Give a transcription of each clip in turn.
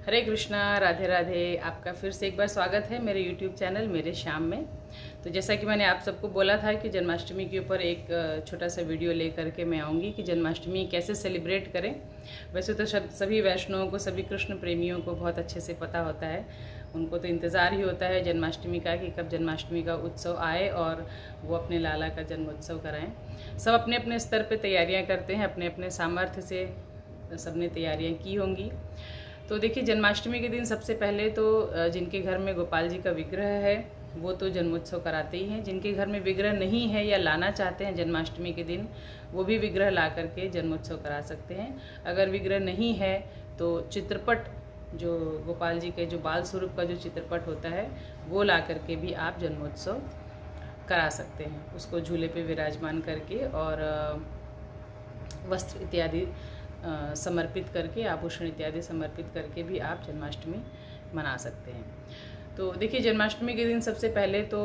हरे कृष्णा, राधे राधे। आपका फिर से एक बार स्वागत है मेरे YouTube चैनल मेरे श्याम में। तो जैसा कि मैंने आप सबको बोला था कि जन्माष्टमी के ऊपर एक छोटा सा वीडियो ले करके मैं आऊँगी कि जन्माष्टमी कैसे सेलिब्रेट करें। वैसे तो सभी वैष्णवों को, सभी कृष्ण प्रेमियों को बहुत अच्छे से पता होता है। उनको तो इंतज़ार ही होता है जन्माष्टमी का कि कब जन्माष्टमी का उत्सव आए और वो अपने लाला का जन्मोत्सव कराएँ। सब अपने अपने स्तर पर तैयारियाँ करते हैं, अपने अपने सामर्थ्य से सबने तैयारियाँ की होंगी। तो देखिए, जन्माष्टमी के दिन सबसे पहले तो जिनके घर में गोपाल जी का विग्रह है वो तो जन्मोत्सव कराते ही हैं। जिनके घर में विग्रह नहीं है या लाना चाहते हैं जन्माष्टमी के दिन, वो भी विग्रह ला करके जन्मोत्सव करा सकते हैं। अगर विग्रह नहीं है तो चित्रपट, जो गोपाल जी के जो बाल स्वरूप का जो चित्रपट होता है वो ला करके भी आप जन्मोत्सव करा सकते हैं। उसको झूले पे विराजमान करके और वस्त्र इत्यादि समर्पित करके, आभूषण इत्यादि समर्पित करके भी आप जन्माष्टमी मना सकते हैं। तो देखिए, जन्माष्टमी के दिन सबसे पहले तो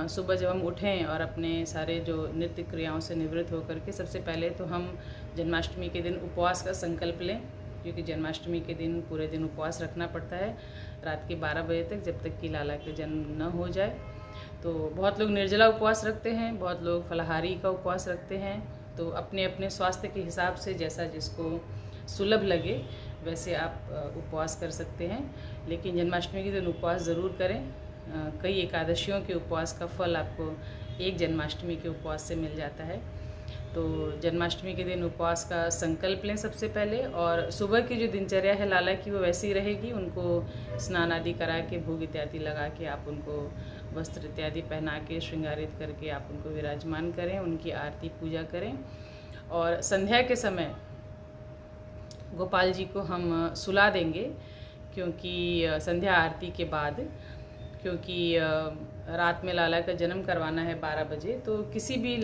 सुबह जब हम उठें और अपने सारे जो नित्य क्रियाओं से निवृत्त होकर के सबसे पहले तो हम जन्माष्टमी के दिन उपवास का संकल्प लें, क्योंकि जन्माष्टमी के दिन पूरे दिन उपवास रखना पड़ता है, रात के 12 बजे तक, जब तक कि लाला का जन्म न हो जाए। तो बहुत लोग निर्जला उपवास रखते हैं, बहुत लोग फलाहारी का उपवास रखते हैं। तो अपने अपने स्वास्थ्य के हिसाब से जैसा जिसको सुलभ लगे वैसे आप उपवास कर सकते हैं। लेकिन जन्माष्टमी के दिन उपवास ज़रूर करें। कई एकादशियों के उपवास का फल आपको एक जन्माष्टमी के उपवास से मिल जाता है। तो जन्माष्टमी के दिन उपवास का संकल्प लें सबसे पहले, और सुबह की जो दिनचर्या है लाला की वो वैसी रहेगी। उनको स्नान आदि करा के, भोग इत्यादि लगा के आप उनको वस्त्र इत्यादि पहना के, श्रृंगारित करके आप उनको विराजमान करें, उनकी आरती पूजा करें। और संध्या के समय गोपाल जी को हम सुला देंगे, क्योंकि संध्या आरती के बाद, क्योंकि रात में लाला का जन्म करवाना है 12 बजे। तो किसी भी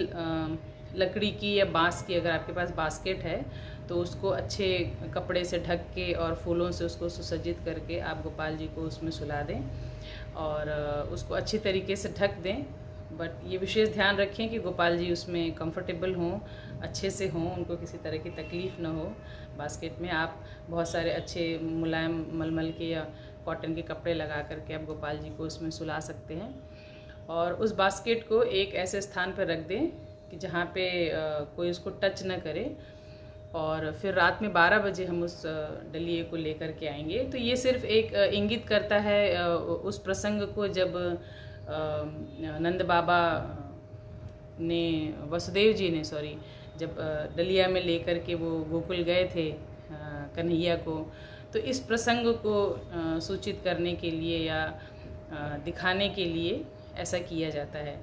लकड़ी की या बांस की, अगर आपके पास बास्केट है तो उसको अच्छे कपड़े से ढक के और फूलों से उसको सुसज्जित करके आप गोपाल जी को उसमें सुला दें और उसको अच्छी तरीके से ढक दें। बट ये विशेष ध्यान रखें कि गोपाल जी उसमें कंफर्टेबल हों, अच्छे से हों, उनको किसी तरह की तकलीफ़ ना हो। बास्केट में आप बहुत सारे अच्छे मुलायम मलमल के या कॉटन के कपड़े लगा करके आप गोपाल जी को उसमें सुला सकते हैं। और उस बास्केट को एक ऐसे स्थान पर रख दें कि जहाँ पे कोई उसको टच न करे। और फिर रात में 12 बजे हम उस डलिए को लेकर के आएंगे। तो ये सिर्फ एक इंगित करता है उस प्रसंग को, जब नंद बाबा ने, वसुदेव जी ने जब डलिया में लेकर के वो गोकुल गए थे कन्हैया को। तो इस प्रसंग को सूचित करने के लिए या दिखाने के लिए ऐसा किया जाता है।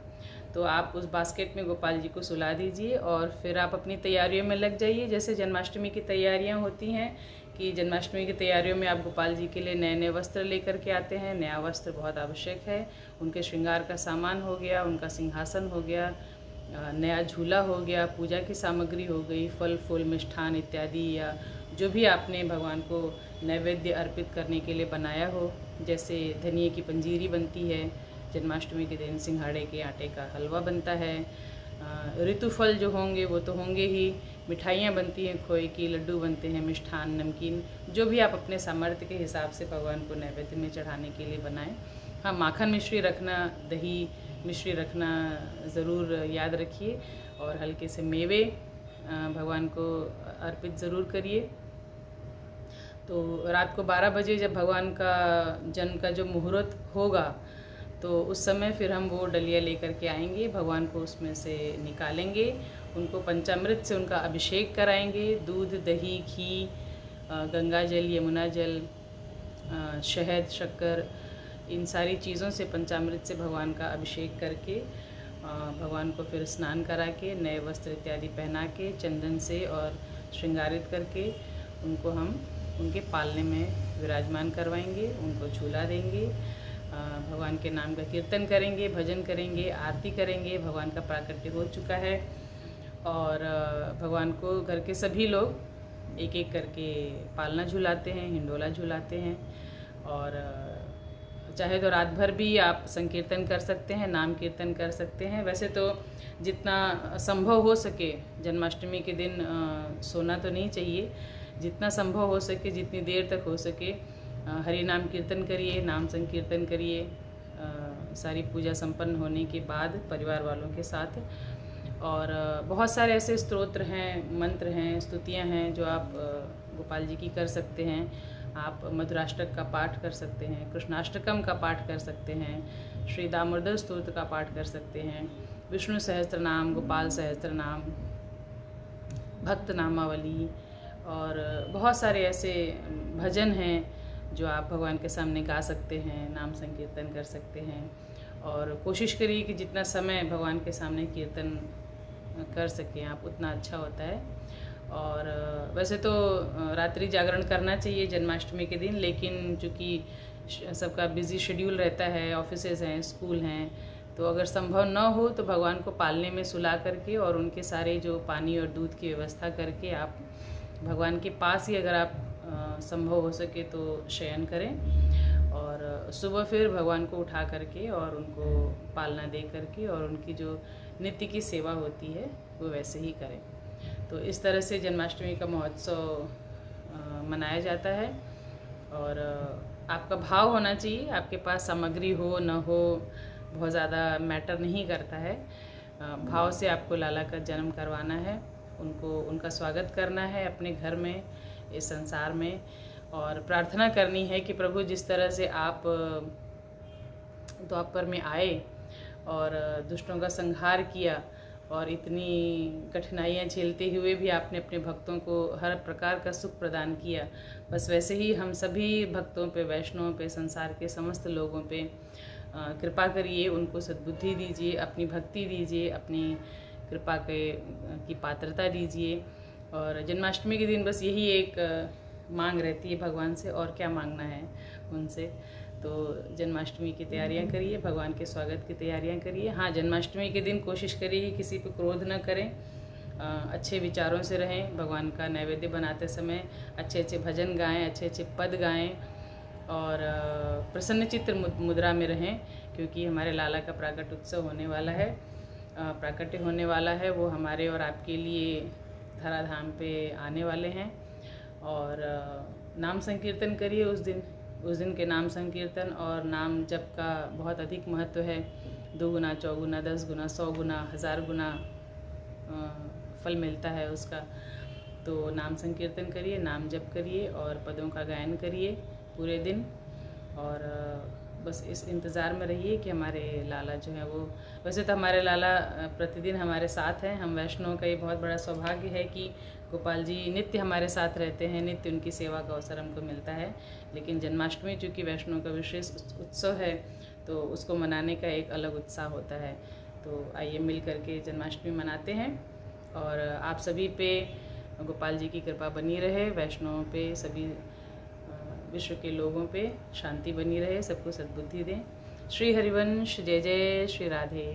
तो आप उस बास्केट में गोपाल जी को सुला दीजिए और फिर आप अपनी तैयारियों में लग जाइए। जैसे जन्माष्टमी की तैयारियां होती हैं कि जन्माष्टमी की तैयारियों में आप गोपाल जी के लिए नए नए वस्त्र लेकर के आते हैं। नया वस्त्र बहुत आवश्यक है। उनके श्रृंगार का सामान हो गया, उनका सिंहासन हो गया, नया झूला हो गया, पूजा की सामग्री हो गई, फल फूल मिष्ठान इत्यादि, या जो भी आपने भगवान को नैवेद्य अर्पित करने के लिए बनाया हो। जैसे धनिए की पंजीरी बनती है जन्माष्टमी के दिन, सिंघाड़े के आटे का हलवा बनता है, ऋतुफल जो होंगे वो तो होंगे ही, मिठाइयाँ बनती हैं, खोए की लड्डू बनते हैं, मिष्ठान, नमकीन, जो भी आप अपने सामर्थ्य के हिसाब से भगवान को नैवेद्य में चढ़ाने के लिए बनाएं। हाँ, माखन मिश्री रखना, दही मिश्री रखना ज़रूर याद रखिए। और हल्के से मेवे भगवान को अर्पित ज़रूर करिए। तो रात को 12 बजे जब भगवान का जन्म का जो मुहूर्त होगा तो उस समय फिर हम वो डलिया लेकर के आएंगे, भगवान को उसमें से निकालेंगे, उनको पंचामृत से उनका अभिषेक कराएंगे। दूध, दही, घी, गंगा जल, यमुना जल, शहद, शक्कर, इन सारी चीज़ों से, पंचामृत से भगवान का अभिषेक करके भगवान को फिर स्नान करा के, नए वस्त्र इत्यादि पहना के, चंदन से और श्रृंगारित करके उनको हम उनके पालने में विराजमान करवाएंगे, उनको झूला देंगे, भगवान के नाम का कीर्तन करेंगे, भजन करेंगे, आरती करेंगे। भगवान का प्राकट्य हो चुका है और भगवान को घर के सभी लोग एक एक करके पालना झुलाते हैं, हिंडोला झुलाते हैं। और चाहे तो रात भर भी आप संकीर्तन कर सकते हैं, नाम कीर्तन कर सकते हैं। वैसे तो जितना संभव हो सके जन्माष्टमी के दिन सोना तो नहीं चाहिए, जितना संभव हो सके, जितनी देर तक हो सके हरि नाम कीर्तन करिए, नाम संकीर्तन करिए सारी पूजा संपन्न होने के बाद परिवार वालों के साथ। और बहुत सारे ऐसे स्तोत्र हैं, मंत्र हैं, स्तुतियाँ हैं जो आप गोपाल जी की कर सकते हैं। आप मधुराष्टक का पाठ कर सकते हैं, कृष्णाष्टकम का पाठ कर सकते हैं, श्री दामोदर स्तोत्र का पाठ कर सकते हैं, विष्णु सहस्त्र नाम, गोपाल सहस्त्र नाम, भक्त नामावली और बहुत सारे ऐसे भजन हैं जो आप भगवान के सामने गा सकते हैं, नाम संकीर्तन कर सकते हैं। और कोशिश करिए कि जितना समय भगवान के सामने कीर्तन कर सकें आप, उतना अच्छा होता है। और वैसे तो रात्रि जागरण करना चाहिए जन्माष्टमी के दिन, लेकिन चूँकि सबका बिज़ी शेड्यूल रहता है, ऑफिसेज हैं, स्कूल हैं, तो अगर संभव न हो तो भगवान को पालने में सुला करके और उनके सारे जो पानी और दूध की व्यवस्था करके आप भगवान के पास ही अगर आप संभव हो सके तो शयन करें। और सुबह फिर भगवान को उठा करके और उनको पालना दे करके और उनकी जो नित्य की सेवा होती है वो वैसे ही करें। तो इस तरह से जन्माष्टमी का महोत्सव मनाया जाता है। और आपका भाव होना चाहिए, आपके पास सामग्री हो न हो बहुत ज़्यादा मैटर नहीं करता है। भाव से आपको लाला का जन्म करवाना है, उनको उनका स्वागत करना है अपने घर में, इस संसार में। और प्रार्थना करनी है कि प्रभु जिस तरह से आप द्वापर में आए और दुष्टों का संहार किया और इतनी कठिनाइयाँ झेलते हुए भी आपने अपने भक्तों को हर प्रकार का सुख प्रदान किया, बस वैसे ही हम सभी भक्तों पे, वैष्णवों पे, संसार के समस्त लोगों पे कृपा करिए, उनको सद्बुद्धि दीजिए, अपनी भक्ति दीजिए, अपनी कृपा की पात्रता दीजिए। और जन्माष्टमी के दिन बस यही एक मांग रहती है भगवान से, और क्या मांगना है उनसे। तो जन्माष्टमी की तैयारियां करिए, भगवान के स्वागत की तैयारियां करिए। हाँ, जन्माष्टमी के दिन कोशिश करिए कि किसी पे क्रोध न करें, अच्छे विचारों से रहें, भगवान का नैवेद्य बनाते समय अच्छे अच्छे भजन गाएं, अच्छे अच्छे पद गाएं और प्रसन्न चित्त मुद्रा में रहें, क्योंकि हमारे लाला का प्राकट उत्सव होने वाला है, प्राकट्य होने वाला है। वो हमारे और आपके लिए धराधाम पे आने वाले हैं। और नाम संकीर्तन करिए उस दिन के नाम संकीर्तन और नाम जप का बहुत अधिक महत्व है। 2 गुना, 4 गुना, 10 गुना, 100 गुना, 1000 गुना फल मिलता है उसका। तो नाम संकीर्तन करिए, नाम जप करिए और पदों का गायन करिए पूरे दिन। और बस इस इंतज़ार में रहिए कि हमारे लाला जो है वो, वैसे तो हमारे लाला प्रतिदिन हमारे साथ हैं। हम वैष्णव का ये बहुत बड़ा सौभाग्य है कि गोपाल जी नित्य हमारे साथ रहते हैं, नित्य उनकी सेवा का अवसर हमको मिलता है। लेकिन जन्माष्टमी चूँकि वैष्णव का विशेष उत्सव है तो उसको मनाने का एक अलग उत्साह होता है। तो आइए मिल करके जन्माष्टमी मनाते हैं। और आप सभी पे गोपाल जी की कृपा बनी रहे, वैष्णवों पे, सभी विश्व के लोगों पे शांति बनी रहे, सबको सद्बुद्धि दें। श्री हरिवंश। जय जय श्री राधे।